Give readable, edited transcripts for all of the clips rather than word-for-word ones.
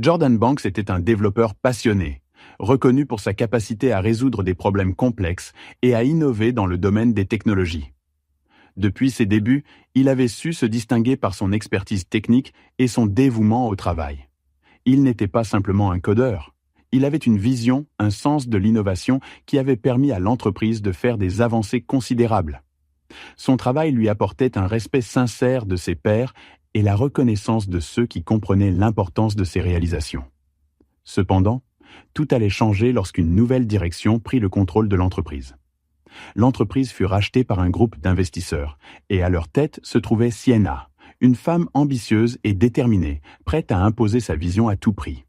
Jordan Banks était un développeur passionné, reconnu pour sa capacité à résoudre des problèmes complexes et à innover dans le domaine des technologies. Depuis ses débuts, il avait su se distinguer par son expertise technique et son dévouement au travail. Il n'était pas simplement un codeur. Il avait une vision, un sens de l'innovation qui avait permis à l'entreprise de faire des avancées considérables. Son travail lui apportait un respect sincère de ses pairs et la reconnaissance de ceux qui comprenaient l'importance de ses réalisations. Cependant, tout allait changer lorsqu'une nouvelle direction prit le contrôle de l'entreprise. L'entreprise fut rachetée par un groupe d'investisseurs, et à leur tête se trouvait Sienna, une femme ambitieuse et déterminée, prête à imposer sa vision à tout prix.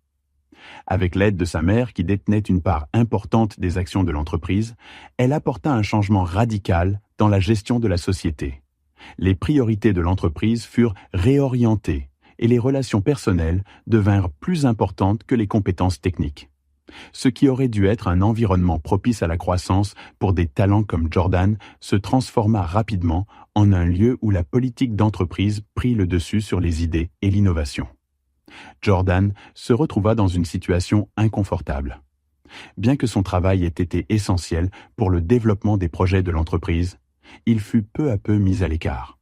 Avec l'aide de sa mère, qui détenait une part importante des actions de l'entreprise, elle apporta un changement radical dans la gestion de la société. Les priorités de l'entreprise furent réorientées et les relations personnelles devinrent plus importantes que les compétences techniques. Ce qui aurait dû être un environnement propice à la croissance pour des talents comme Jordan se transforma rapidement en un lieu où la politique d'entreprise prit le dessus sur les idées et l'innovation. Jordan se retrouva dans une situation inconfortable. Bien que son travail ait été essentiel pour le développement des projets de l'entreprise, il fut peu à peu mis à l'écart.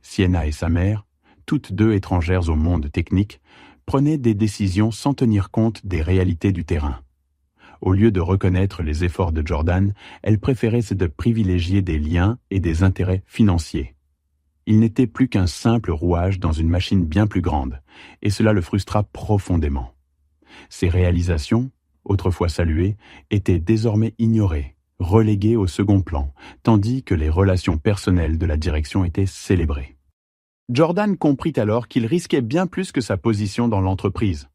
Sienna et sa mère, toutes deux étrangères au monde technique, prenaient des décisions sans tenir compte des réalités du terrain. Au lieu de reconnaître les efforts de Jordan, elles préféraient de privilégier des liens et des intérêts financiers. Il n'était plus qu'un simple rouage dans une machine bien plus grande, et cela le frustra profondément. Ses réalisations, autrefois saluées, étaient désormais ignorées, reléguées au second plan, tandis que les relations personnelles de la direction étaient célébrées. Jordan comprit alors qu'il risquait bien plus que sa position dans l'entreprise.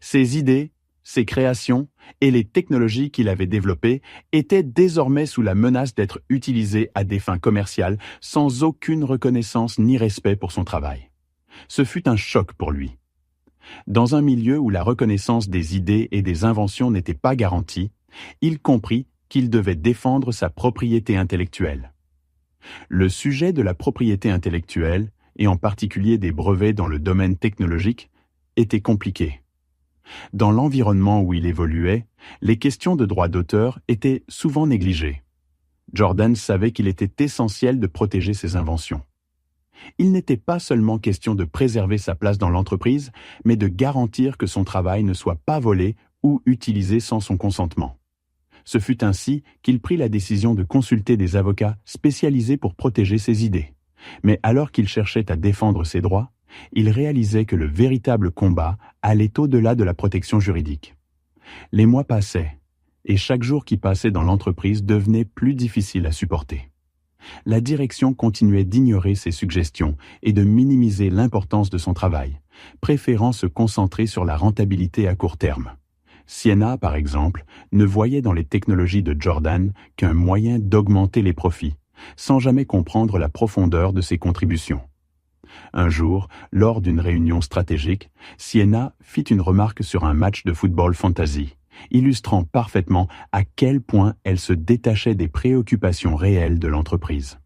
Ses idées, ses créations et les technologies qu'il avait développées étaient désormais sous la menace d'être utilisées à des fins commerciales sans aucune reconnaissance ni respect pour son travail. Ce fut un choc pour lui. Dans un milieu où la reconnaissance des idées et des inventions n'était pas garantie, il comprit qu'il devait défendre sa propriété intellectuelle. Le sujet de la propriété intellectuelle, et en particulier des brevets dans le domaine technologique, était compliqué. Dans l'environnement où il évoluait, les questions de droit d'auteur étaient souvent négligées. Jordan savait qu'il était essentiel de protéger ses inventions. Il n'était pas seulement question de préserver sa place dans l'entreprise, mais de garantir que son travail ne soit pas volé ou utilisé sans son consentement. Ce fut ainsi qu'il prit la décision de consulter des avocats spécialisés pour protéger ses idées. Mais alors qu'il cherchait à défendre ses droits, il réalisait que le véritable combat allait au-delà de la protection juridique. Les mois passaient, et chaque jour qui passait dans l'entreprise devenait plus difficile à supporter. La direction continuait d'ignorer ses suggestions et de minimiser l'importance de son travail, préférant se concentrer sur la rentabilité à court terme. Sienna, par exemple, ne voyait dans les technologies de Jordan qu'un moyen d'augmenter les profits, sans jamais comprendre la profondeur de ses contributions. Un jour, lors d'une réunion stratégique, Sienna fit une remarque sur un match de football fantasy, illustrant parfaitement à quel point elle se détachait des préoccupations réelles de l'entreprise.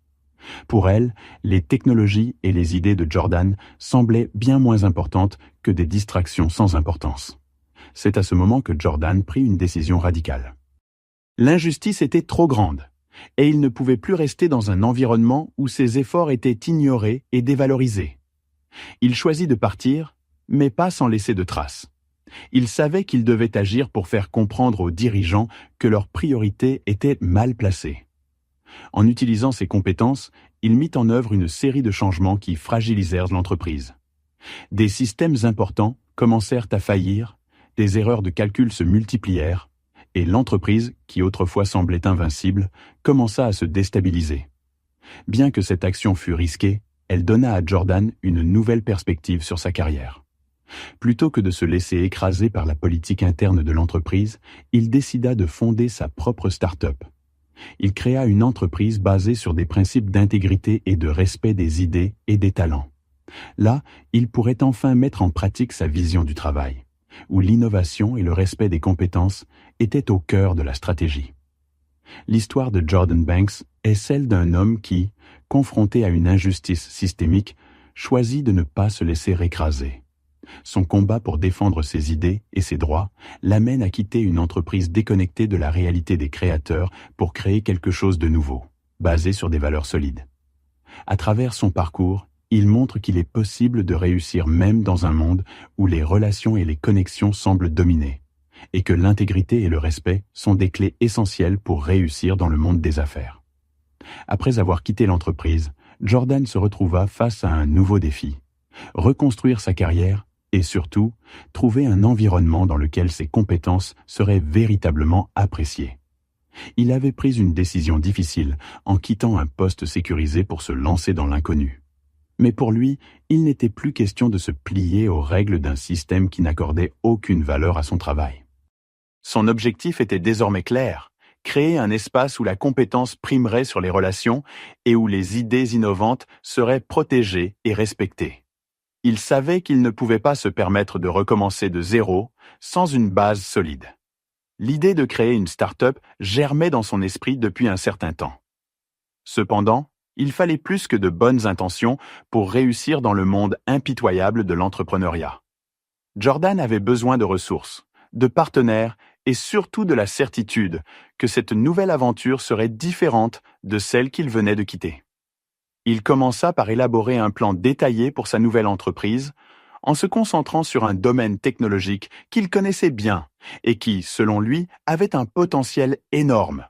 Pour elle, les technologies et les idées de Jordan semblaient bien moins importantes que des distractions sans importance. C'est à ce moment que Jordan prit une décision radicale. L'injustice était trop grande, et il ne pouvait plus rester dans un environnement où ses efforts étaient ignorés et dévalorisés. Il choisit de partir, mais pas sans laisser de traces. Il savait qu'il devait agir pour faire comprendre aux dirigeants que leurs priorités étaient mal placées. En utilisant ses compétences, il mit en œuvre une série de changements qui fragilisèrent l'entreprise. Des systèmes importants commencèrent à faillir, des erreurs de calcul se multiplièrent, et l'entreprise, qui autrefois semblait invincible, commença à se déstabiliser. Bien que cette action fût risquée, elle donna à Jordan une nouvelle perspective sur sa carrière. Plutôt que de se laisser écraser par la politique interne de l'entreprise, il décida de fonder sa propre start-up. Il créa une entreprise basée sur des principes d'intégrité et de respect des idées et des talents. Là, il pourrait enfin mettre en pratique sa vision du travail, où l'innovation et le respect des compétences étaient au cœur de la stratégie. L'histoire de Jordan Banks est celle d'un homme qui, confronté à une injustice systémique, choisit de ne pas se laisser écraser. Son combat pour défendre ses idées et ses droits l'amène à quitter une entreprise déconnectée de la réalité des créateurs pour créer quelque chose de nouveau, basé sur des valeurs solides. À travers son parcours, il montre qu'il est possible de réussir même dans un monde où les relations et les connexions semblent dominer, et que l'intégrité et le respect sont des clés essentielles pour réussir dans le monde des affaires. Après avoir quitté l'entreprise, Jordan se retrouva face à un nouveau défi: reconstruire sa carrière et surtout, trouver un environnement dans lequel ses compétences seraient véritablement appréciées. Il avait pris une décision difficile en quittant un poste sécurisé pour se lancer dans l'inconnu. Mais pour lui, il n'était plus question de se plier aux règles d'un système qui n'accordait aucune valeur à son travail. Son objectif était désormais clair: créer un espace où la compétence primerait sur les relations et où les idées innovantes seraient protégées et respectées. Il savait qu'il ne pouvait pas se permettre de recommencer de zéro sans une base solide. L'idée de créer une start-up germait dans son esprit depuis un certain temps. Cependant, il fallait plus que de bonnes intentions pour réussir dans le monde impitoyable de l'entrepreneuriat. Jordan avait besoin de ressources, de partenaires et surtout de la certitude que cette nouvelle aventure serait différente de celle qu'il venait de quitter. Il commença par élaborer un plan détaillé pour sa nouvelle entreprise, en se concentrant sur un domaine technologique qu'il connaissait bien et qui, selon lui, avait un potentiel énorme.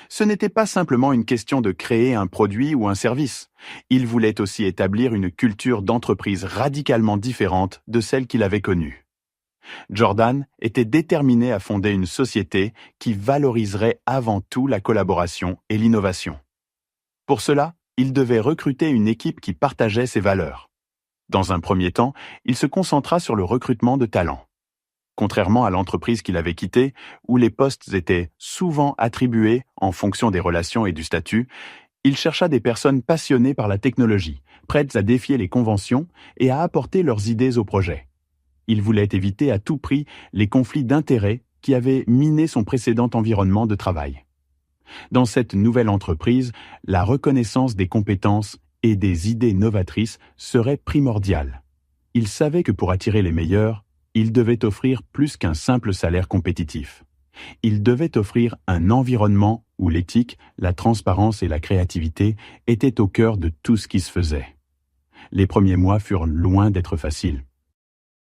Ce n'était pas simplement une question de créer un produit ou un service. Il voulait aussi établir une culture d'entreprise radicalement différente de celle qu'il avait connue. Jordan était déterminé à fonder une société qui valoriserait avant tout la collaboration et l'innovation. Pour cela, il devait recruter une équipe qui partageait ses valeurs. Dans un premier temps, il se concentra sur le recrutement de talents. Contrairement à l'entreprise qu'il avait quittée, où les postes étaient souvent attribués en fonction des relations et du statut, il chercha des personnes passionnées par la technologie, prêtes à défier les conventions et à apporter leurs idées au projet. Il voulait éviter à tout prix les conflits d'intérêts qui avaient miné son précédent environnement de travail. Dans cette nouvelle entreprise, la reconnaissance des compétences et des idées novatrices serait primordiale. Il savait que pour attirer les meilleurs, il devait offrir plus qu'un simple salaire compétitif. Il devait offrir un environnement où l'éthique, la transparence et la créativité étaient au cœur de tout ce qui se faisait. Les premiers mois furent loin d'être faciles.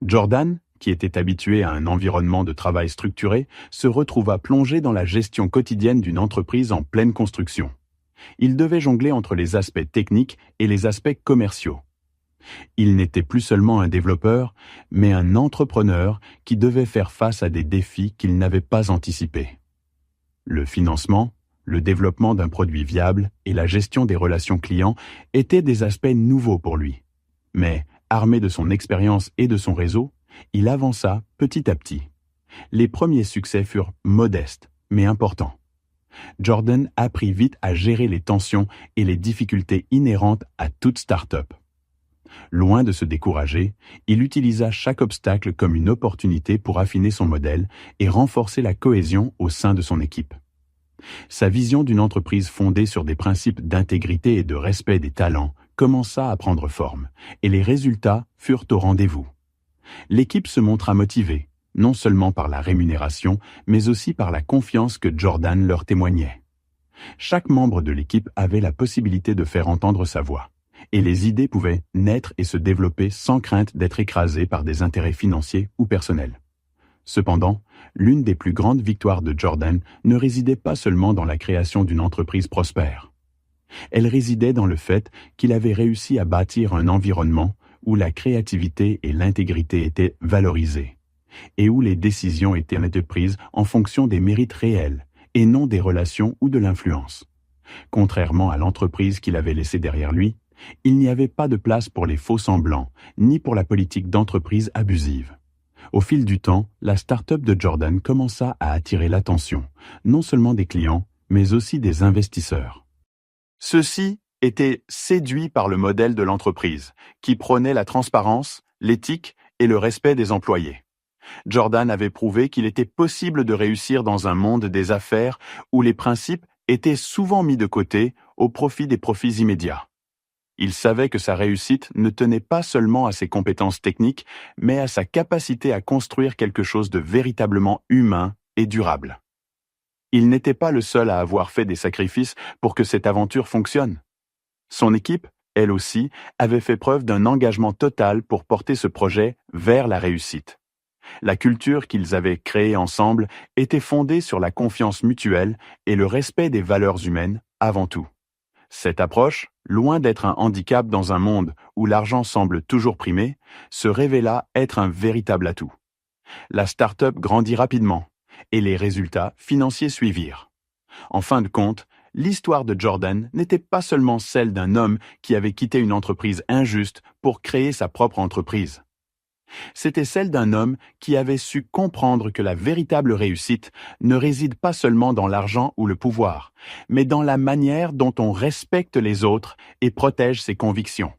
Jordan, qui était habitué à un environnement de travail structuré, se retrouva plongé dans la gestion quotidienne d'une entreprise en pleine construction. Il devait jongler entre les aspects techniques et les aspects commerciaux. Il n'était plus seulement un développeur, mais un entrepreneur qui devait faire face à des défis qu'il n'avait pas anticipés. Le financement, le développement d'un produit viable et la gestion des relations clients étaient des aspects nouveaux pour lui. Mais, armé de son expérience et de son réseau, il avança petit à petit. Les premiers succès furent modestes, mais importants. Jordan apprit vite à gérer les tensions et les difficultés inhérentes à toute start-up. Loin de se décourager, il utilisa chaque obstacle comme une opportunité pour affiner son modèle et renforcer la cohésion au sein de son équipe. Sa vision d'une entreprise fondée sur des principes d'intégrité et de respect des talents commença à prendre forme, et les résultats furent au rendez-vous. L'équipe se montra motivée, non seulement par la rémunération, mais aussi par la confiance que Jordan leur témoignait. Chaque membre de l'équipe avait la possibilité de faire entendre sa voix, et les idées pouvaient naître et se développer sans crainte d'être écrasées par des intérêts financiers ou personnels. Cependant, l'une des plus grandes victoires de Jordan ne résidait pas seulement dans la création d'une entreprise prospère. Elle résidait dans le fait qu'il avait réussi à bâtir un environnement où la créativité et l'intégrité étaient valorisées, et où les décisions étaient prises en fonction des mérites réels, et non des relations ou de l'influence. Contrairement à l'entreprise qu'il avait laissée derrière lui, il n'y avait pas de place pour les faux-semblants, ni pour la politique d'entreprise abusive. Au fil du temps, la start-up de Jordan commença à attirer l'attention, non seulement des clients, mais aussi des investisseurs. Ceux-ci étaient séduits par le modèle de l'entreprise, qui prônait la transparence, l'éthique et le respect des employés. Jordan avait prouvé qu'il était possible de réussir dans un monde des affaires où les principes étaient souvent mis de côté au profit des profits immédiats. Il savait que sa réussite ne tenait pas seulement à ses compétences techniques, mais à sa capacité à construire quelque chose de véritablement humain et durable. Il n'était pas le seul à avoir fait des sacrifices pour que cette aventure fonctionne. Son équipe, elle aussi, avait fait preuve d'un engagement total pour porter ce projet vers la réussite. La culture qu'ils avaient créée ensemble était fondée sur la confiance mutuelle et le respect des valeurs humaines avant tout. Cette approche, loin d'être un handicap dans un monde où l'argent semble toujours primer, se révéla être un véritable atout. La start-up grandit rapidement et les résultats financiers suivirent. En fin de compte, l'histoire de Jordan n'était pas seulement celle d'un homme qui avait quitté une entreprise injuste pour créer sa propre entreprise. C'était celle d'un homme qui avait su comprendre que la véritable réussite ne réside pas seulement dans l'argent ou le pouvoir, mais dans la manière dont on respecte les autres et protège ses convictions.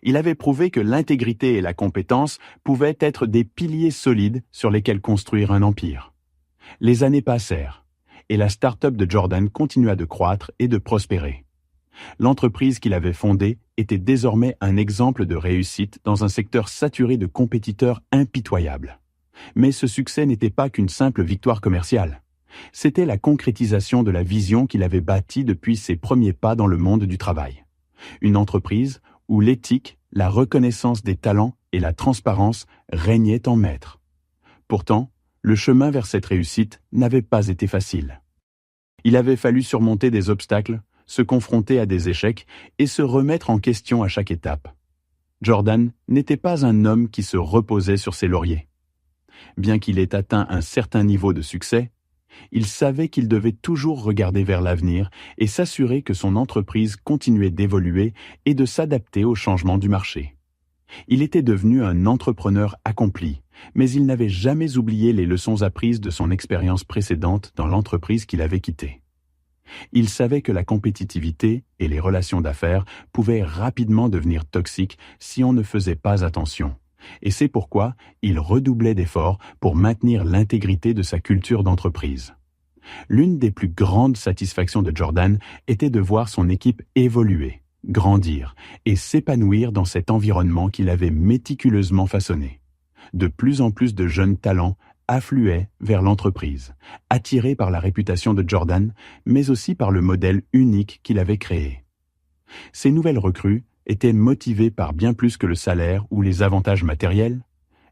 Il avait prouvé que l'intégrité et la compétence pouvaient être des piliers solides sur lesquels construire un empire. Les années passèrent, et la start-up de Jordan continua de croître et de prospérer. L'entreprise qu'il avait fondée était désormais un exemple de réussite dans un secteur saturé de compétiteurs impitoyables. Mais ce succès n'était pas qu'une simple victoire commerciale. C'était la concrétisation de la vision qu'il avait bâtie depuis ses premiers pas dans le monde du travail. Une entreprise où l'éthique, la reconnaissance des talents et la transparence régnaient en maître. Pourtant, le chemin vers cette réussite n'avait pas été facile. Il avait fallu surmonter des obstacles, se confronter à des échecs et se remettre en question à chaque étape. Jordan n'était pas un homme qui se reposait sur ses lauriers. Bien qu'il ait atteint un certain niveau de succès, il savait qu'il devait toujours regarder vers l'avenir et s'assurer que son entreprise continuait d'évoluer et de s'adapter aux changements du marché. Il était devenu un entrepreneur accompli, mais il n'avait jamais oublié les leçons apprises de son expérience précédente dans l'entreprise qu'il avait quittée. Il savait que la compétitivité et les relations d'affaires pouvaient rapidement devenir toxiques si on ne faisait pas attention. Et c'est pourquoi il redoublait d'efforts pour maintenir l'intégrité de sa culture d'entreprise. L'une des plus grandes satisfactions de Jordan était de voir son équipe évoluer, grandir et s'épanouir dans cet environnement qu'il avait méticuleusement façonné. De plus en plus de jeunes talents affluaient vers l'entreprise, attirés par la réputation de Jordan, mais aussi par le modèle unique qu'il avait créé. Ces nouvelles recrues étaient motivées par bien plus que le salaire ou les avantages matériels.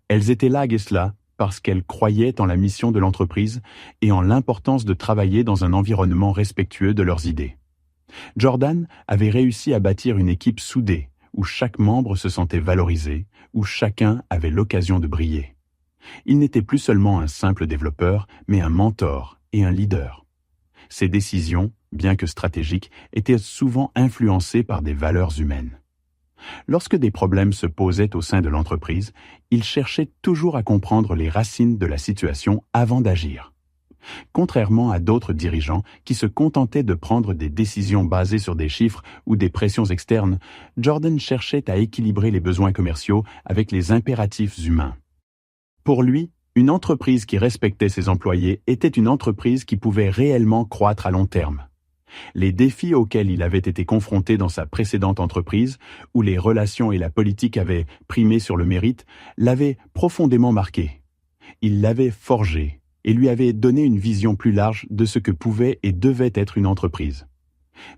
Elles étaient là à cela parce qu'elles croyaient en la mission de l'entreprise et en l'importance de travailler dans un environnement respectueux de leurs idées. Jordan avait réussi à bâtir une équipe soudée, où chaque membre se sentait valorisé, où chacun avait l'occasion de briller. Il n'était plus seulement un simple développeur, mais un mentor et un leader. Ses décisions, bien que stratégiques, étaient souvent influencées par des valeurs humaines. Lorsque des problèmes se posaient au sein de l'entreprise, il cherchait toujours à comprendre les racines de la situation avant d'agir. Contrairement à d'autres dirigeants qui se contentaient de prendre des décisions basées sur des chiffres ou des pressions externes, Jordan cherchait à équilibrer les besoins commerciaux avec les impératifs humains. Pour lui, une entreprise qui respectait ses employés était une entreprise qui pouvait réellement croître à long terme. Les défis auxquels il avait été confronté dans sa précédente entreprise, où les relations et la politique avaient primé sur le mérite, l'avaient profondément marqué. Il l'avait forgé et lui avait donné une vision plus large de ce que pouvait et devait être une entreprise.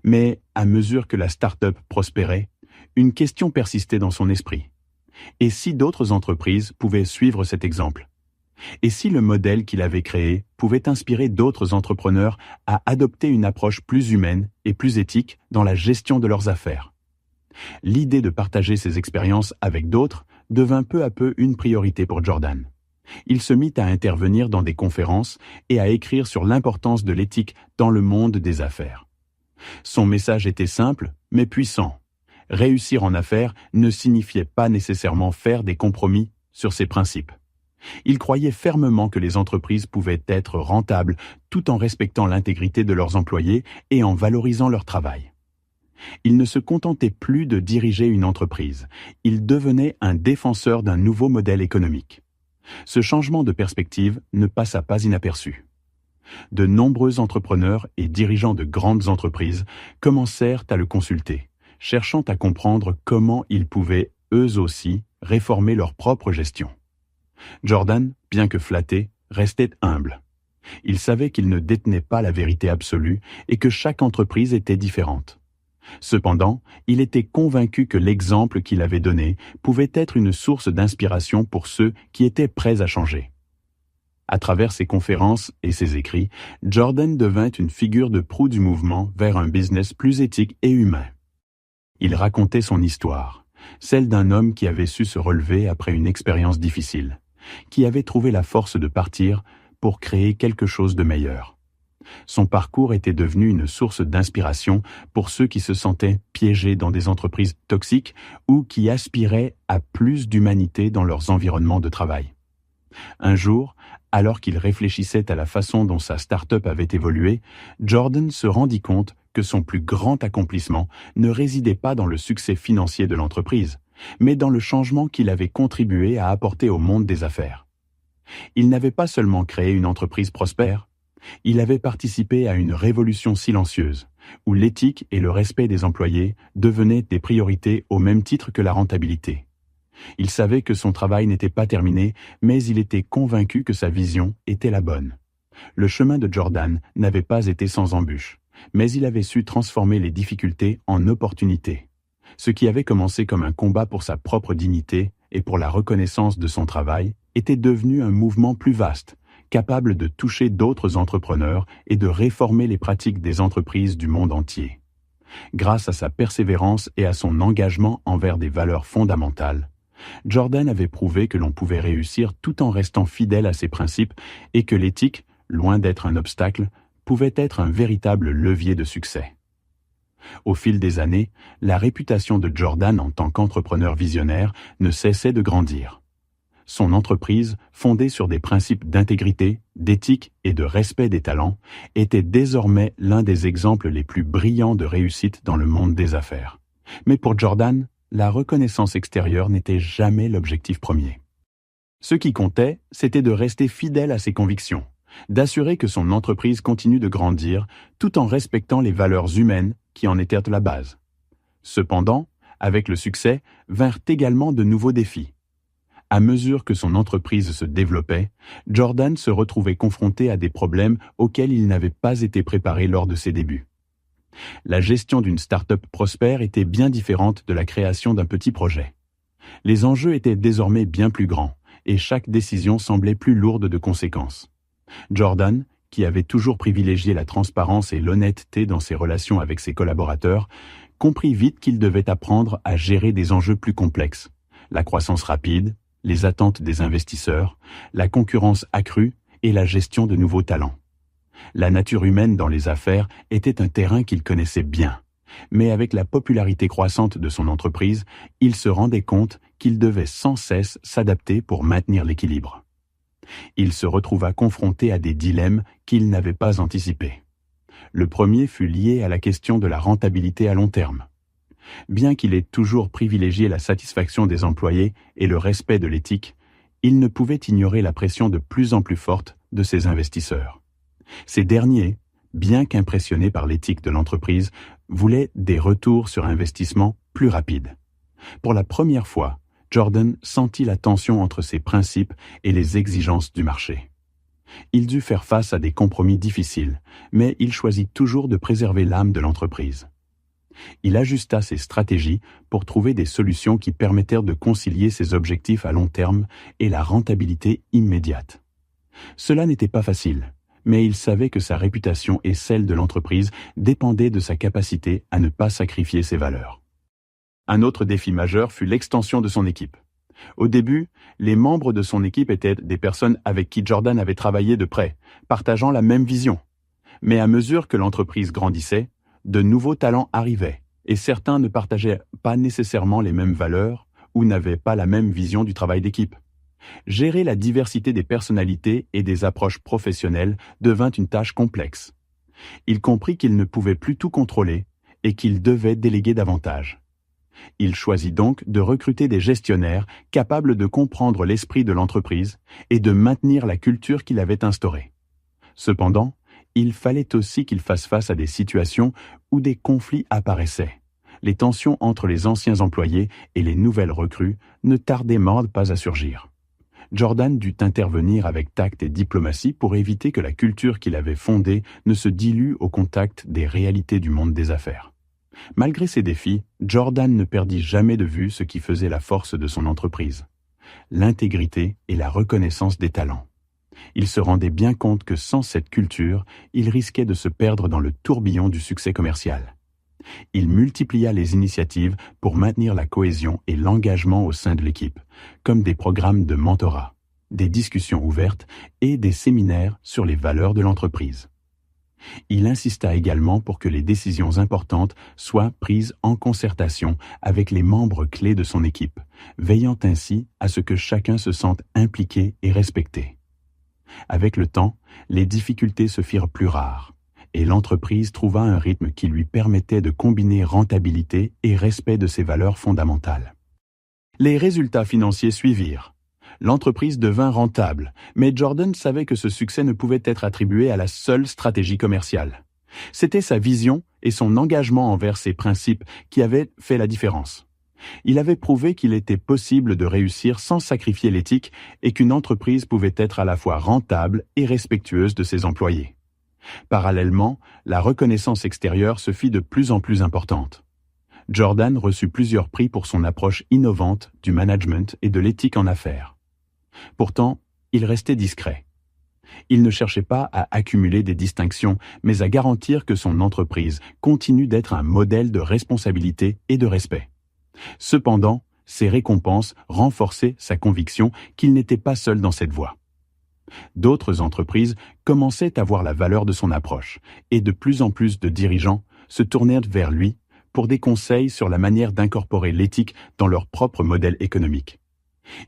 Mais, à mesure que la start-up prospérait, une question persistait dans son esprit. Et si d'autres entreprises pouvaient suivre cet exemple? Et si le modèle qu'il avait créé pouvait inspirer d'autres entrepreneurs à adopter une approche plus humaine et plus éthique dans la gestion de leurs affaires? L'idée de partager ses expériences avec d'autres devint peu à peu une priorité pour Jordan. Il se mit à intervenir dans des conférences et à écrire sur l'importance de l'éthique dans le monde des affaires. Son message était simple, mais puissant. Réussir en affaires ne signifiait pas nécessairement faire des compromis sur ses principes. Il croyait fermement que les entreprises pouvaient être rentables tout en respectant l'intégrité de leurs employés et en valorisant leur travail. Il ne se contentait plus de diriger une entreprise, il devenait un défenseur d'un nouveau modèle économique. Ce changement de perspective ne passa pas inaperçu. De nombreux entrepreneurs et dirigeants de grandes entreprises commencèrent à le consulter, cherchant à comprendre comment ils pouvaient, eux aussi, réformer leur propre gestion. Jordan, bien que flatté, restait humble. Il savait qu'il ne détenait pas la vérité absolue et que chaque entreprise était différente. Cependant, il était convaincu que l'exemple qu'il avait donné pouvait être une source d'inspiration pour ceux qui étaient prêts à changer. À travers ses conférences et ses écrits, Jordan devint une figure de proue du mouvement vers un business plus éthique et humain. Il racontait son histoire, celle d'un homme qui avait su se relever après une expérience difficile, qui avait trouvé la force de partir pour créer quelque chose de meilleur. Son parcours était devenu une source d'inspiration pour ceux qui se sentaient piégés dans des entreprises toxiques ou qui aspiraient à plus d'humanité dans leurs environnements de travail. Un jour, alors qu'il réfléchissait à la façon dont sa start-up avait évolué, Jordan se rendit compte que son plus grand accomplissement ne résidait pas dans le succès financier de l'entreprise, mais dans le changement qu'il avait contribué à apporter au monde des affaires. Il n'avait pas seulement créé une entreprise prospère, il avait participé à une révolution silencieuse, où l'éthique et le respect des employés devenaient des priorités au même titre que la rentabilité. Il savait que son travail n'était pas terminé, mais il était convaincu que sa vision était la bonne. Le chemin de Jordan n'avait pas été sans embûches, mais il avait su transformer les difficultés en opportunités. Ce qui avait commencé comme un combat pour sa propre dignité et pour la reconnaissance de son travail était devenu un mouvement plus vaste, capable de toucher d'autres entrepreneurs et de réformer les pratiques des entreprises du monde entier. Grâce à sa persévérance et à son engagement envers des valeurs fondamentales, Jordan avait prouvé que l'on pouvait réussir tout en restant fidèle à ses principes et que l'éthique, loin d'être un obstacle, pouvait être un véritable levier de succès. Au fil des années, la réputation de Jordan en tant qu'entrepreneur visionnaire ne cessait de grandir. Son entreprise, fondée sur des principes d'intégrité, d'éthique et de respect des talents, était désormais l'un des exemples les plus brillants de réussite dans le monde des affaires. Mais pour Jordan, la reconnaissance extérieure n'était jamais l'objectif premier. Ce qui comptait, c'était de rester fidèle à ses convictions, d'assurer que son entreprise continue de grandir tout en respectant les valeurs humaines qui en étaient la base. Cependant, avec le succès, vinrent également de nouveaux défis. À mesure que son entreprise se développait, Jordan se retrouvait confronté à des problèmes auxquels il n'avait pas été préparé lors de ses débuts. La gestion d'une start-up prospère était bien différente de la création d'un petit projet. Les enjeux étaient désormais bien plus grands, et chaque décision semblait plus lourde de conséquences. Jordan, qui avait toujours privilégié la transparence et l'honnêteté dans ses relations avec ses collaborateurs, comprit vite qu'il devait apprendre à gérer des enjeux plus complexes, la croissance rapide, les attentes des investisseurs, la concurrence accrue et la gestion de nouveaux talents. La nature humaine dans les affaires était un terrain qu'il connaissait bien, mais avec la popularité croissante de son entreprise, il se rendait compte qu'il devait sans cesse s'adapter pour maintenir l'équilibre. Il se retrouva confronté à des dilemmes qu'il n'avait pas anticipés. Le premier fut lié à la question de la rentabilité à long terme. Bien qu'il ait toujours privilégié la satisfaction des employés et le respect de l'éthique, il ne pouvait ignorer la pression de plus en plus forte de ses investisseurs. Ces derniers, bien qu'impressionnés par l'éthique de l'entreprise, voulaient des retours sur investissement plus rapides. Pour la première fois, Jordan sentit la tension entre ses principes et les exigences du marché. Il dut faire face à des compromis difficiles, mais il choisit toujours de préserver l'âme de l'entreprise. Il ajusta ses stratégies pour trouver des solutions qui permettèrent de concilier ses objectifs à long terme et la rentabilité immédiate. Cela n'était pas facile, mais il savait que sa réputation et celle de l'entreprise dépendaient de sa capacité à ne pas sacrifier ses valeurs. Un autre défi majeur fut l'extension de son équipe. Au début, les membres de son équipe étaient des personnes avec qui Jordan avait travaillé de près, partageant la même vision. Mais à mesure que l'entreprise grandissait, de nouveaux talents arrivaient, et certains ne partageaient pas nécessairement les mêmes valeurs ou n'avaient pas la même vision du travail d'équipe. Gérer la diversité des personnalités et des approches professionnelles devint une tâche complexe. Il comprit qu'il ne pouvait plus tout contrôler et qu'il devait déléguer davantage. Il choisit donc de recruter des gestionnaires capables de comprendre l'esprit de l'entreprise et de maintenir la culture qu'il avait instaurée. Cependant, il fallait aussi qu'il fasse face à des situations où des conflits apparaissaient, les tensions entre les anciens employés et les nouvelles recrues ne tardaient pas à surgir. Jordan dut intervenir avec tact et diplomatie pour éviter que la culture qu'il avait fondée ne se dilue au contact des réalités du monde des affaires. Malgré ces défis, Jordan ne perdit jamais de vue ce qui faisait la force de son entreprise: l'intégrité et la reconnaissance des talents. Il se rendait bien compte que sans cette culture, il risquait de se perdre dans le tourbillon du succès commercial. Il multiplia les initiatives pour maintenir la cohésion et l'engagement au sein de l'équipe, comme des programmes de mentorat, des discussions ouvertes et des séminaires sur les valeurs de l'entreprise. Il insista également pour que les décisions importantes soient prises en concertation avec les membres clés de son équipe, veillant ainsi à ce que chacun se sente impliqué et respecté. Avec le temps, les difficultés se firent plus rares, et l'entreprise trouva un rythme qui lui permettait de combiner rentabilité et respect de ses valeurs fondamentales. Les résultats financiers suivirent. L'entreprise devint rentable, mais Jordan savait que ce succès ne pouvait être attribué à la seule stratégie commerciale. C'était sa vision et son engagement envers ses principes qui avaient fait la différence. Il avait prouvé qu'il était possible de réussir sans sacrifier l'éthique et qu'une entreprise pouvait être à la fois rentable et respectueuse de ses employés. Parallèlement, la reconnaissance extérieure se fit de plus en plus importante. Jordan reçut plusieurs prix pour son approche innovante du management et de l'éthique en affaires. Pourtant, il restait discret. Il ne cherchait pas à accumuler des distinctions, mais à garantir que son entreprise continue d'être un modèle de responsabilité et de respect. Cependant, ces récompenses renforçaient sa conviction qu'il n'était pas seul dans cette voie. D'autres entreprises commençaient à voir la valeur de son approche, et de plus en plus de dirigeants se tournèrent vers lui pour des conseils sur la manière d'incorporer l'éthique dans leur propre modèle économique.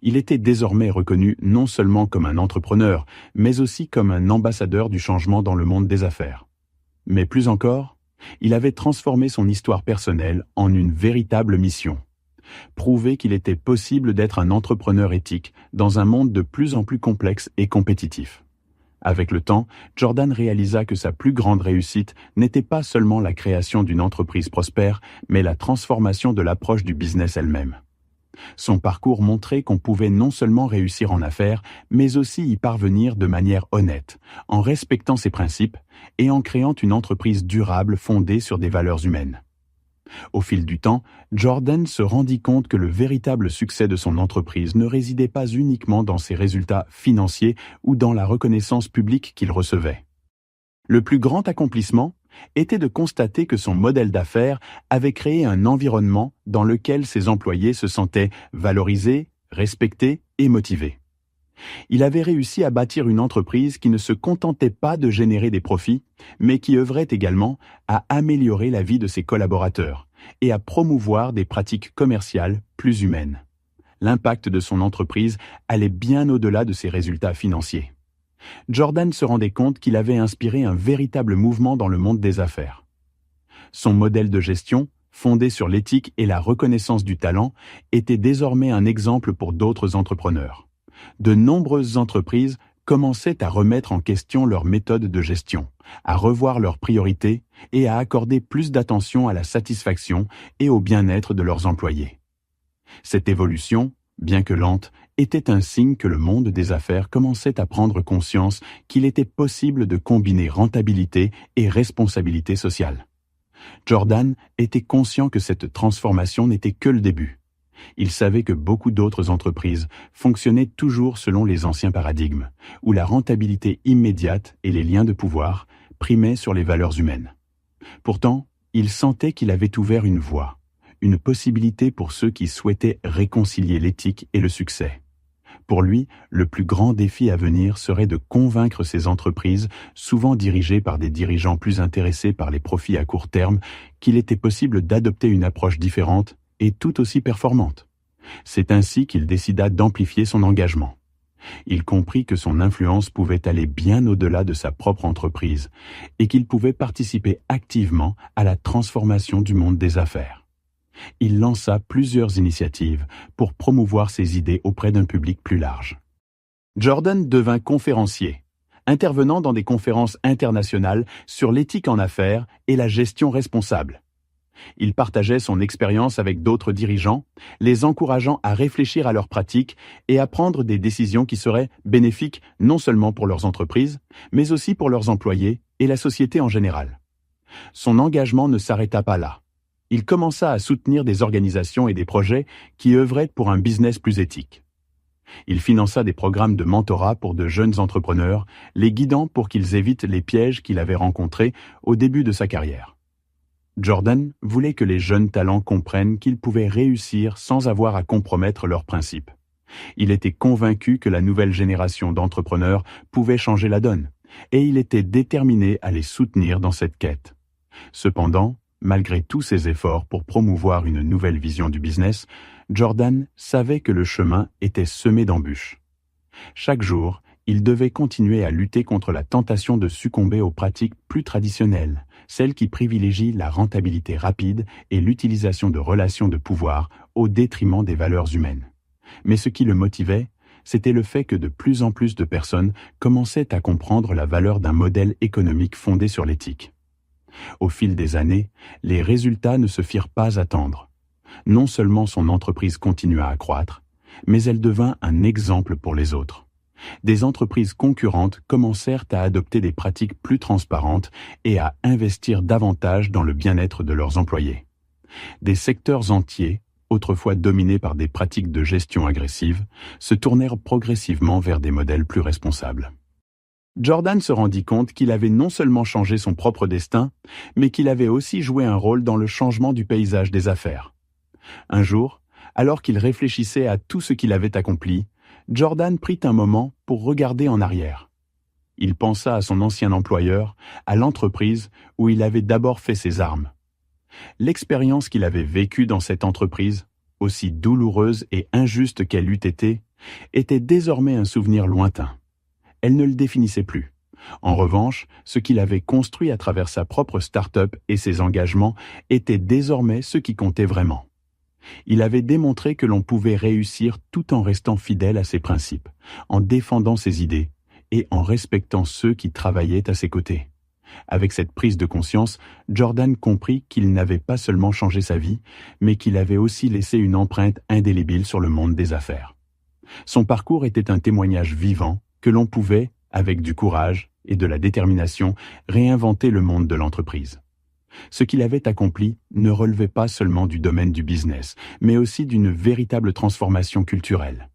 Il était désormais reconnu non seulement comme un entrepreneur, mais aussi comme un ambassadeur du changement dans le monde des affaires. Mais plus encore, il avait transformé son histoire personnelle en une véritable mission: prouver qu'il était possible d'être un entrepreneur éthique dans un monde de plus en plus complexe et compétitif. Avec le temps, Jordan réalisa que sa plus grande réussite n'était pas seulement la création d'une entreprise prospère, mais la transformation de l'approche du business elle-même. Son parcours montrait qu'on pouvait non seulement réussir en affaires, mais aussi y parvenir de manière honnête, en respectant ses principes et en créant une entreprise durable fondée sur des valeurs humaines. Au fil du temps, Jordan se rendit compte que le véritable succès de son entreprise ne résidait pas uniquement dans ses résultats financiers ou dans la reconnaissance publique qu'il recevait. Le plus grand accomplissement était de constater que son modèle d'affaires avait créé un environnement dans lequel ses employés se sentaient valorisés, respectés et motivés. Il avait réussi à bâtir une entreprise qui ne se contentait pas de générer des profits, mais qui œuvrait également à améliorer la vie de ses collaborateurs et à promouvoir des pratiques commerciales plus humaines. L'impact de son entreprise allait bien au-delà de ses résultats financiers. Jordan se rendait compte qu'il avait inspiré un véritable mouvement dans le monde des affaires. Son modèle de gestion, fondé sur l'éthique et la reconnaissance du talent, était désormais un exemple pour d'autres entrepreneurs. De nombreuses entreprises commençaient à remettre en question leur méthode de gestion, à revoir leurs priorités et à accorder plus d'attention à la satisfaction et au bien-être de leurs employés. Cette évolution, bien que lente, était un signe que le monde des affaires commençait à prendre conscience qu'il était possible de combiner rentabilité et responsabilité sociale. Jordan était conscient que cette transformation n'était que le début. Il savait que beaucoup d'autres entreprises fonctionnaient toujours selon les anciens paradigmes, où la rentabilité immédiate et les liens de pouvoir primaient sur les valeurs humaines. Pourtant, il sentait qu'il avait ouvert une voie, une possibilité pour ceux qui souhaitaient réconcilier l'éthique et le succès. Pour lui, le plus grand défi à venir serait de convaincre ces entreprises, souvent dirigées par des dirigeants plus intéressés par les profits à court terme, qu'il était possible d'adopter une approche différente et tout aussi performante. C'est ainsi qu'il décida d'amplifier son engagement. Il comprit que son influence pouvait aller bien au-delà de sa propre entreprise et qu'il pouvait participer activement à la transformation du monde des affaires. Il lança plusieurs initiatives pour promouvoir ses idées auprès d'un public plus large. Jordan devint conférencier, intervenant dans des conférences internationales sur l'éthique en affaires et la gestion responsable. Il partageait son expérience avec d'autres dirigeants, les encourageant à réfléchir à leurs pratiques et à prendre des décisions qui seraient bénéfiques non seulement pour leurs entreprises, mais aussi pour leurs employés et la société en général. Son engagement ne s'arrêta pas là. Il commença à soutenir des organisations et des projets qui œuvraient pour un business plus éthique. Il finança des programmes de mentorat pour de jeunes entrepreneurs, les guidant pour qu'ils évitent les pièges qu'il avait rencontrés au début de sa carrière. Jordan voulait que les jeunes talents comprennent qu'ils pouvaient réussir sans avoir à compromettre leurs principes. Il était convaincu que la nouvelle génération d'entrepreneurs pouvait changer la donne, et il était déterminé à les soutenir dans cette quête. Cependant, malgré tous ses efforts pour promouvoir une nouvelle vision du business, Jordan savait que le chemin était semé d'embûches. Chaque jour, il devait continuer à lutter contre la tentation de succomber aux pratiques plus traditionnelles, celles qui privilégient la rentabilité rapide et l'utilisation de relations de pouvoir au détriment des valeurs humaines. Mais ce qui le motivait, c'était le fait que de plus en plus de personnes commençaient à comprendre la valeur d'un modèle économique fondé sur l'éthique. Au fil des années, les résultats ne se firent pas attendre. Non seulement son entreprise continua à croître, mais elle devint un exemple pour les autres. Des entreprises concurrentes commencèrent à adopter des pratiques plus transparentes et à investir davantage dans le bien-être de leurs employés. Des secteurs entiers, autrefois dominés par des pratiques de gestion agressive, se tournèrent progressivement vers des modèles plus responsables. Jordan se rendit compte qu'il avait non seulement changé son propre destin, mais qu'il avait aussi joué un rôle dans le changement du paysage des affaires. Un jour, alors qu'il réfléchissait à tout ce qu'il avait accompli, Jordan prit un moment pour regarder en arrière. Il pensa à son ancien employeur, à l'entreprise où il avait d'abord fait ses armes. L'expérience qu'il avait vécue dans cette entreprise, aussi douloureuse et injuste qu'elle eût été, était désormais un souvenir lointain. Elle ne le définissait plus. En revanche, ce qu'il avait construit à travers sa propre start-up et ses engagements était désormais ce qui comptait vraiment. Il avait démontré que l'on pouvait réussir tout en restant fidèle à ses principes, en défendant ses idées et en respectant ceux qui travaillaient à ses côtés. Avec cette prise de conscience, Jordan comprit qu'il n'avait pas seulement changé sa vie, mais qu'il avait aussi laissé une empreinte indélébile sur le monde des affaires. Son parcours était un témoignage vivant que l'on pouvait, avec du courage et de la détermination, réinventer le monde de l'entreprise. Ce qu'il avait accompli ne relevait pas seulement du domaine du business, mais aussi d'une véritable transformation culturelle.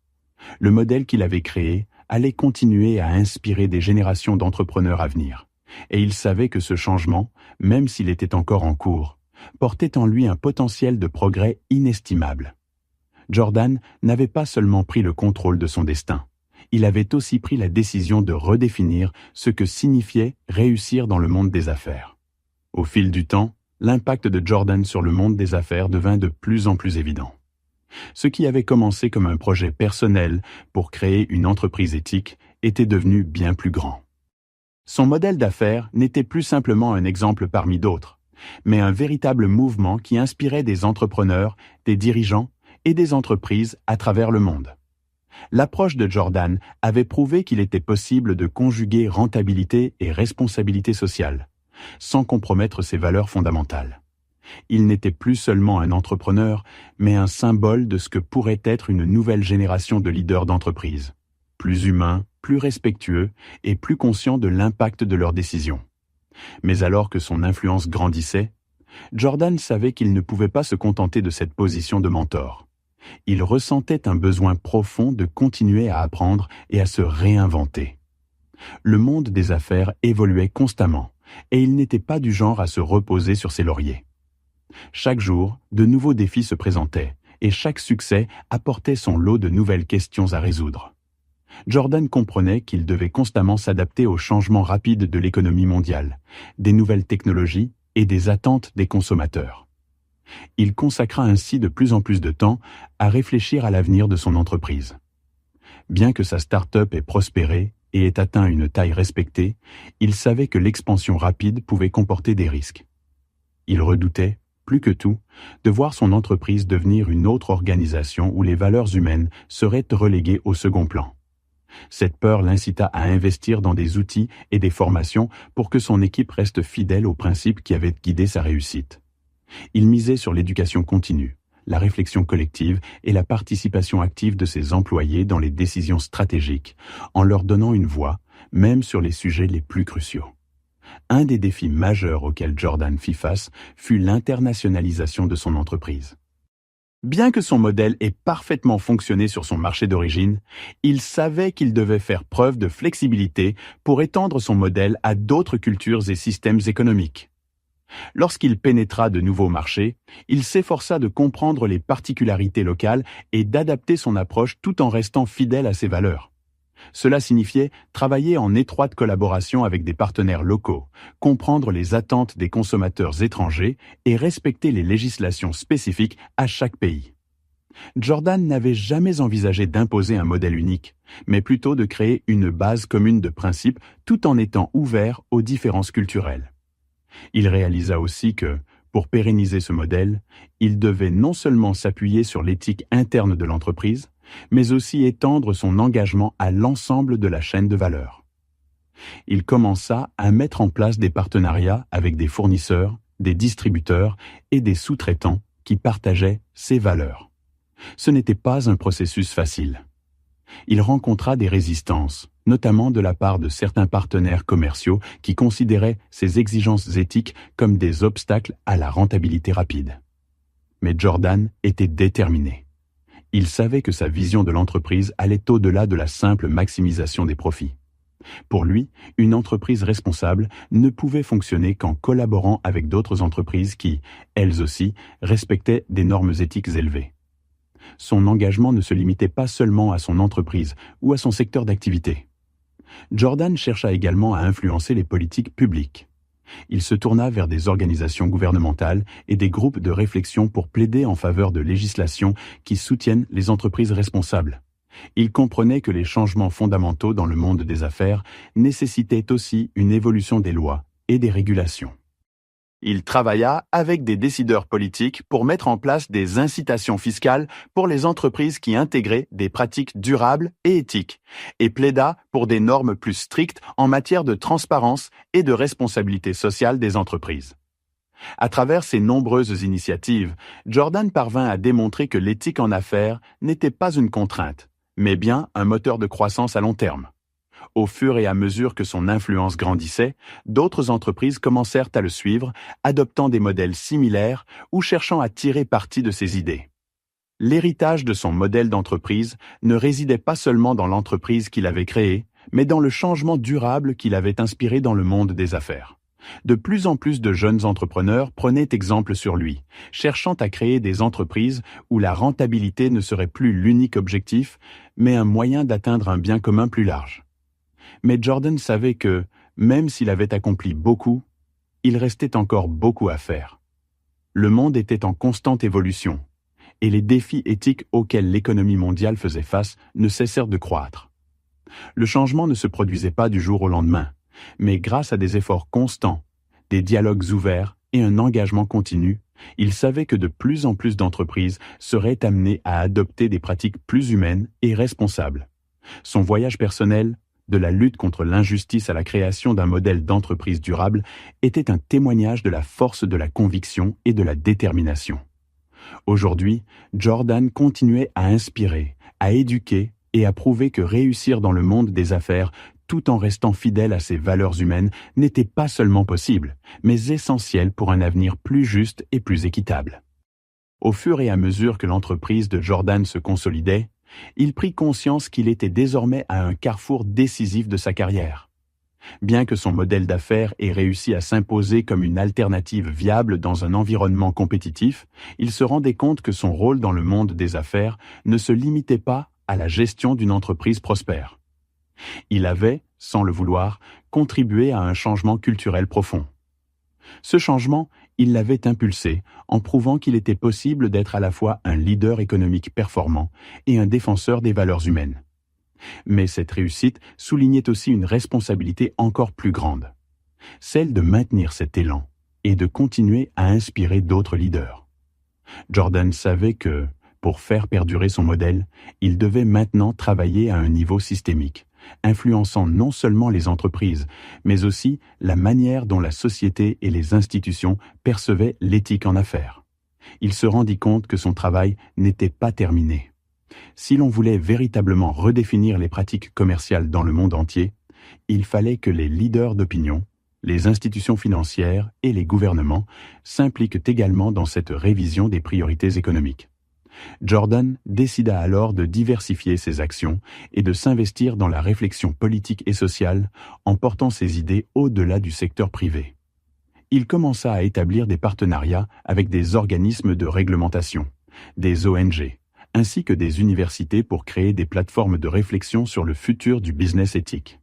Le modèle qu'il avait créé allait continuer à inspirer des générations d'entrepreneurs à venir, et il savait que ce changement, même s'il était encore en cours, portait en lui un potentiel de progrès inestimable. Jordan n'avait pas seulement pris le contrôle de son destin, il avait aussi pris la décision de redéfinir ce que signifiait réussir dans le monde des affaires. Au fil du temps, l'impact de Jordan sur le monde des affaires devint de plus en plus évident. Ce qui avait commencé comme un projet personnel pour créer une entreprise éthique était devenu bien plus grand. Son modèle d'affaires n'était plus simplement un exemple parmi d'autres, mais un véritable mouvement qui inspirait des entrepreneurs, des dirigeants et des entreprises à travers le monde. L'approche de Jordan avait prouvé qu'il était possible de conjuguer rentabilité et responsabilité sociale, sans compromettre ses valeurs fondamentales. Il n'était plus seulement un entrepreneur, mais un symbole de ce que pourrait être une nouvelle génération de leaders d'entreprise, plus humains, plus respectueux et plus conscients de l'impact de leurs décisions. Mais alors que son influence grandissait, Jordan savait qu'il ne pouvait pas se contenter de cette position de mentor. Il ressentait un besoin profond de continuer à apprendre et à se réinventer. Le monde des affaires évoluait constamment, et il n'était pas du genre à se reposer sur ses lauriers. Chaque jour, de nouveaux défis se présentaient, et chaque succès apportait son lot de nouvelles questions à résoudre. Jordan comprenait qu'il devait constamment s'adapter aux changements rapides de l'économie mondiale, des nouvelles technologies et des attentes des consommateurs. Il consacra ainsi de plus en plus de temps à réfléchir à l'avenir de son entreprise. Bien que sa start-up ait prospéré et ait atteint une taille respectée, il savait que l'expansion rapide pouvait comporter des risques. Il redoutait, plus que tout, de voir son entreprise devenir une autre organisation où les valeurs humaines seraient reléguées au second plan. Cette peur l'incita à investir dans des outils et des formations pour que son équipe reste fidèle aux principes qui avaient guidé sa réussite. Il misait sur l'éducation continue, la réflexion collective et la participation active de ses employés dans les décisions stratégiques, en leur donnant une voix, même sur les sujets les plus cruciaux. Un des défis majeurs auxquels Jordan fit face fut l'internationalisation de son entreprise. Bien que son modèle ait parfaitement fonctionné sur son marché d'origine, il savait qu'il devait faire preuve de flexibilité pour étendre son modèle à d'autres cultures et systèmes économiques. Lorsqu'il pénétra de nouveaux marchés, il s'efforça de comprendre les particularités locales et d'adapter son approche tout en restant fidèle à ses valeurs. Cela signifiait travailler en étroite collaboration avec des partenaires locaux, comprendre les attentes des consommateurs étrangers et respecter les législations spécifiques à chaque pays. Jordan n'avait jamais envisagé d'imposer un modèle unique, mais plutôt de créer une base commune de principes tout en étant ouvert aux différences culturelles. Il réalisa aussi que, pour pérenniser ce modèle, il devait non seulement s'appuyer sur l'éthique interne de l'entreprise, mais aussi étendre son engagement à l'ensemble de la chaîne de valeur. Il commença à mettre en place des partenariats avec des fournisseurs, des distributeurs et des sous-traitants qui partageaient ses valeurs. Ce n'était pas un processus facile. Il rencontra des résistances, notamment de la part de certains partenaires commerciaux qui considéraient ces exigences éthiques comme des obstacles à la rentabilité rapide. Mais Jordan était déterminé. Il savait que sa vision de l'entreprise allait au-delà de la simple maximisation des profits. Pour lui, une entreprise responsable ne pouvait fonctionner qu'en collaborant avec d'autres entreprises qui, elles aussi, respectaient des normes éthiques élevées. Son engagement ne se limitait pas seulement à son entreprise ou à son secteur d'activité. Jordan chercha également à influencer les politiques publiques. Il se tourna vers des organisations gouvernementales et des groupes de réflexion pour plaider en faveur de législations qui soutiennent les entreprises responsables. Il comprenait que les changements fondamentaux dans le monde des affaires nécessitaient aussi une évolution des lois et des régulations. Il travailla avec des décideurs politiques pour mettre en place des incitations fiscales pour les entreprises qui intégraient des pratiques durables et éthiques, et plaida pour des normes plus strictes en matière de transparence et de responsabilité sociale des entreprises. À travers ces nombreuses initiatives, Jordan parvint à démontrer que l'éthique en affaires n'était pas une contrainte, mais bien un moteur de croissance à long terme. Au fur et à mesure que son influence grandissait, d'autres entreprises commencèrent à le suivre, adoptant des modèles similaires ou cherchant à tirer parti de ses idées. L'héritage de son modèle d'entreprise ne résidait pas seulement dans l'entreprise qu'il avait créée, mais dans le changement durable qu'il avait inspiré dans le monde des affaires. De plus en plus de jeunes entrepreneurs prenaient exemple sur lui, cherchant à créer des entreprises où la rentabilité ne serait plus l'unique objectif, mais un moyen d'atteindre un bien commun plus large. Mais Jordan savait que, même s'il avait accompli beaucoup, il restait encore beaucoup à faire. Le monde était en constante évolution, et les défis éthiques auxquels l'économie mondiale faisait face ne cessèrent de croître. Le changement ne se produisait pas du jour au lendemain, mais grâce à des efforts constants, des dialogues ouverts et un engagement continu, il savait que de plus en plus d'entreprises seraient amenées à adopter des pratiques plus humaines et responsables. Son voyage personnel, de la lutte contre l'injustice à la création d'un modèle d'entreprise durable, était un témoignage de la force de la conviction et de la détermination. Aujourd'hui, Jordan continuait à inspirer, à éduquer et à prouver que réussir dans le monde des affaires tout en restant fidèle à ses valeurs humaines n'était pas seulement possible, mais essentiel pour un avenir plus juste et plus équitable. Au fur et à mesure que l'entreprise de Jordan se consolidait, il prit conscience qu'il était désormais à un carrefour décisif de sa carrière. Bien que son modèle d'affaires ait réussi à s'imposer comme une alternative viable dans un environnement compétitif, il se rendait compte que son rôle dans le monde des affaires ne se limitait pas à la gestion d'une entreprise prospère. Il avait, sans le vouloir, contribué à un changement culturel profond. Ce changement, il l'avait impulsé en prouvant qu'il était possible d'être à la fois un leader économique performant et un défenseur des valeurs humaines. Mais cette réussite soulignait aussi une responsabilité encore plus grande, celle de maintenir cet élan et de continuer à inspirer d'autres leaders. Jordan savait que, pour faire perdurer son modèle, il devait maintenant travailler à un niveau systémique, influençant non seulement les entreprises, mais aussi la manière dont la société et les institutions percevaient l'éthique en affaires. Il se rendit compte que son travail n'était pas terminé. Si l'on voulait véritablement redéfinir les pratiques commerciales dans le monde entier, il fallait que les leaders d'opinion, les institutions financières et les gouvernements s'impliquent également dans cette révision des priorités économiques. Jordan décida alors de diversifier ses actions et de s'investir dans la réflexion politique et sociale en portant ses idées au-delà du secteur privé. Il commença à établir des partenariats avec des organismes de réglementation, des ONG, ainsi que des universités pour créer des plateformes de réflexion sur le futur du business éthique.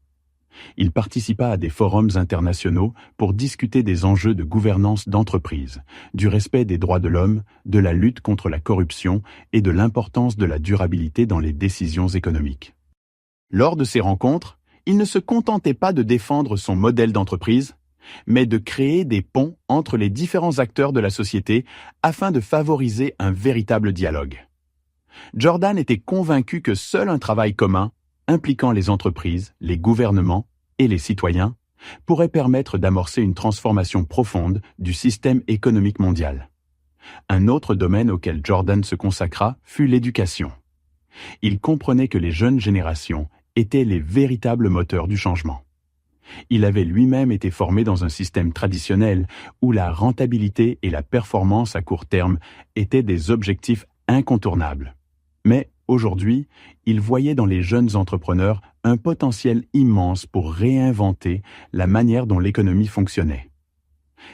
Il participa à des forums internationaux pour discuter des enjeux de gouvernance d'entreprise, du respect des droits de l'homme, de la lutte contre la corruption et de l'importance de la durabilité dans les décisions économiques. Lors de ces rencontres, il ne se contentait pas de défendre son modèle d'entreprise, mais de créer des ponts entre les différents acteurs de la société afin de favoriser un véritable dialogue. Jordan était convaincu que seul un travail commun, impliquant les entreprises, les gouvernements et les citoyens, pourrait permettre d'amorcer une transformation profonde du système économique mondial. Un autre domaine auquel Jordan se consacra fut l'éducation. Il comprenait que les jeunes générations étaient les véritables moteurs du changement. Il avait lui-même été formé dans un système traditionnel où la rentabilité et la performance à court terme étaient des objectifs incontournables. Mais aujourd'hui, il voyait dans les jeunes entrepreneurs un potentiel immense pour réinventer la manière dont l'économie fonctionnait.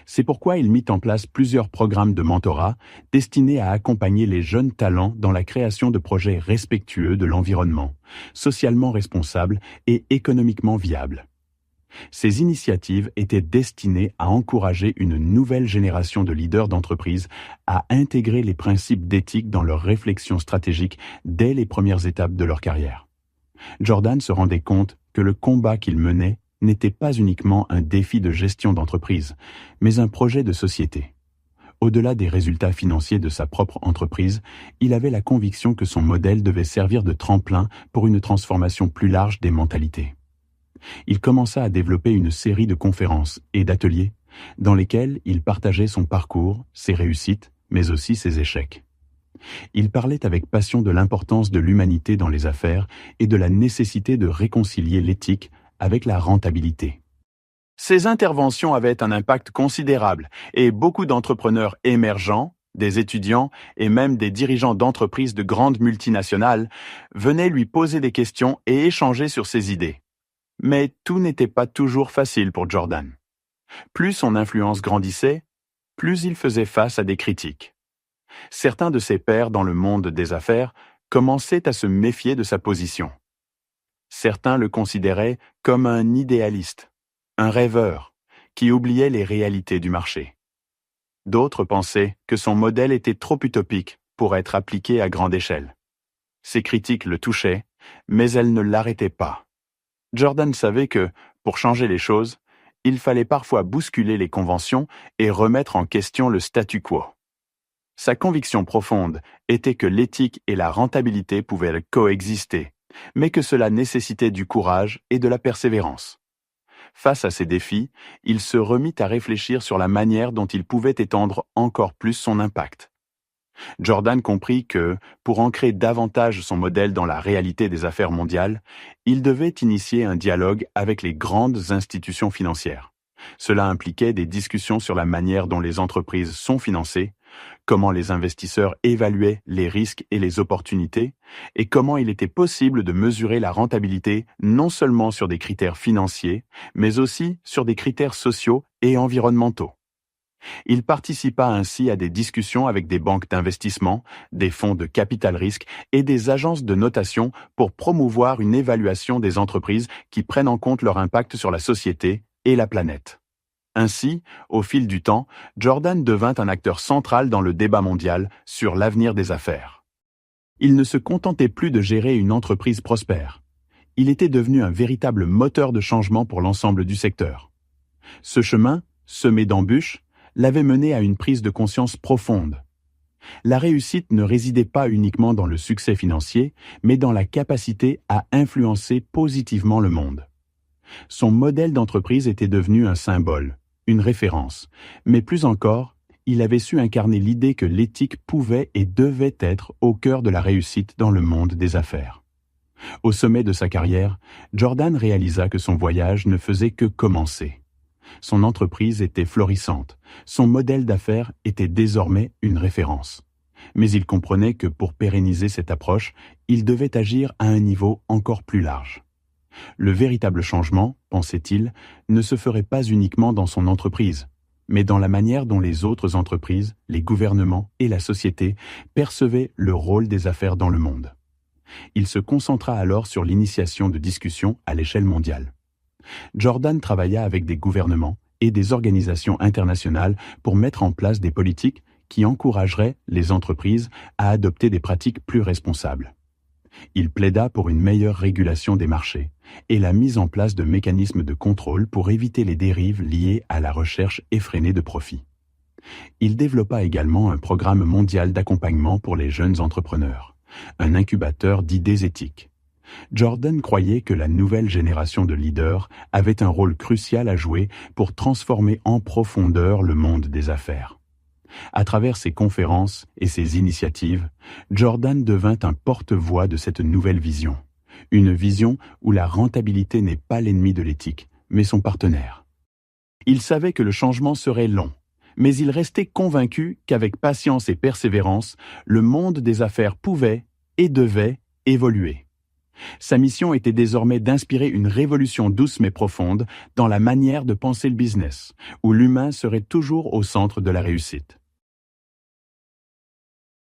C'est pourquoi il mit en place plusieurs programmes de mentorat destinés à accompagner les jeunes talents dans la création de projets respectueux de l'environnement, socialement responsables et économiquement viables. Ces initiatives étaient destinées à encourager une nouvelle génération de leaders d'entreprise à intégrer les principes d'éthique dans leurs réflexions stratégiques dès les premières étapes de leur carrière. Jordan se rendait compte que le combat qu'il menait n'était pas uniquement un défi de gestion d'entreprise, mais un projet de société. Au-delà des résultats financiers de sa propre entreprise, il avait la conviction que son modèle devait servir de tremplin pour une transformation plus large des mentalités. Il commença à développer une série de conférences et d'ateliers dans lesquels il partageait son parcours, ses réussites, mais aussi ses échecs. Il parlait avec passion de l'importance de l'humanité dans les affaires et de la nécessité de réconcilier l'éthique avec la rentabilité. Ces interventions avaient un impact considérable et beaucoup d'entrepreneurs émergents, des étudiants et même des dirigeants d'entreprises de grandes multinationales venaient lui poser des questions et échanger sur ses idées. Mais tout n'était pas toujours facile pour Jordan. Plus son influence grandissait, plus il faisait face à des critiques. Certains de ses pairs dans le monde des affaires commençaient à se méfier de sa position. Certains le considéraient comme un idéaliste, un rêveur, qui oubliait les réalités du marché. D'autres pensaient que son modèle était trop utopique pour être appliqué à grande échelle. Ces critiques le touchaient, mais elles ne l'arrêtaient pas. Jordan savait que, pour changer les choses, il fallait parfois bousculer les conventions et remettre en question le statu quo. Sa conviction profonde était que l'éthique et la rentabilité pouvaient coexister, mais que cela nécessitait du courage et de la persévérance. Face à ces défis, il se remit à réfléchir sur la manière dont il pouvait étendre encore plus son impact. Jordan comprit que, pour ancrer davantage son modèle dans la réalité des affaires mondiales, il devait initier un dialogue avec les grandes institutions financières. Cela impliquait des discussions sur la manière dont les entreprises sont financées, comment les investisseurs évaluaient les risques et les opportunités, et comment il était possible de mesurer la rentabilité non seulement sur des critères financiers, mais aussi sur des critères sociaux et environnementaux. Il participa ainsi à des discussions avec des banques d'investissement, des fonds de capital risque et des agences de notation pour promouvoir une évaluation des entreprises qui prennent en compte leur impact sur la société et la planète. Ainsi, au fil du temps, Jordan devint un acteur central dans le débat mondial sur l'avenir des affaires. Il ne se contentait plus de gérer une entreprise prospère. Il était devenu un véritable moteur de changement pour l'ensemble du secteur. Ce chemin, semé d'embûches, l'avait mené à une prise de conscience profonde. La réussite ne résidait pas uniquement dans le succès financier, mais dans la capacité à influencer positivement le monde. Son modèle d'entreprise était devenu un symbole, une référence, mais plus encore, il avait su incarner l'idée que l'éthique pouvait et devait être au cœur de la réussite dans le monde des affaires. Au sommet de sa carrière, Jordan réalisa que son voyage ne faisait que commencer. Son entreprise était florissante, son modèle d'affaires était désormais une référence. Mais il comprenait que pour pérenniser cette approche, il devait agir à un niveau encore plus large. Le véritable changement, pensait-il, ne se ferait pas uniquement dans son entreprise, mais dans la manière dont les autres entreprises, les gouvernements et la société percevaient le rôle des affaires dans le monde. Il se concentra alors sur l'initiation de discussions à l'échelle mondiale. Jordan travailla avec des gouvernements et des organisations internationales pour mettre en place des politiques qui encourageraient les entreprises à adopter des pratiques plus responsables. Il plaida pour une meilleure régulation des marchés et la mise en place de mécanismes de contrôle pour éviter les dérives liées à la recherche effrénée de profit. Il développa également un programme mondial d'accompagnement pour les jeunes entrepreneurs, un incubateur d'idées éthiques. Jordan croyait que la nouvelle génération de leaders avait un rôle crucial à jouer pour transformer en profondeur le monde des affaires. À travers ses conférences et ses initiatives, Jordan devint un porte-voix de cette nouvelle vision. Une vision où la rentabilité n'est pas l'ennemi de l'éthique, mais son partenaire. Il savait que le changement serait long, mais il restait convaincu qu'avec patience et persévérance, le monde des affaires pouvait et devait évoluer. Sa mission était désormais d'inspirer une révolution douce mais profonde dans la manière de penser le business, où l'humain serait toujours au centre de la réussite.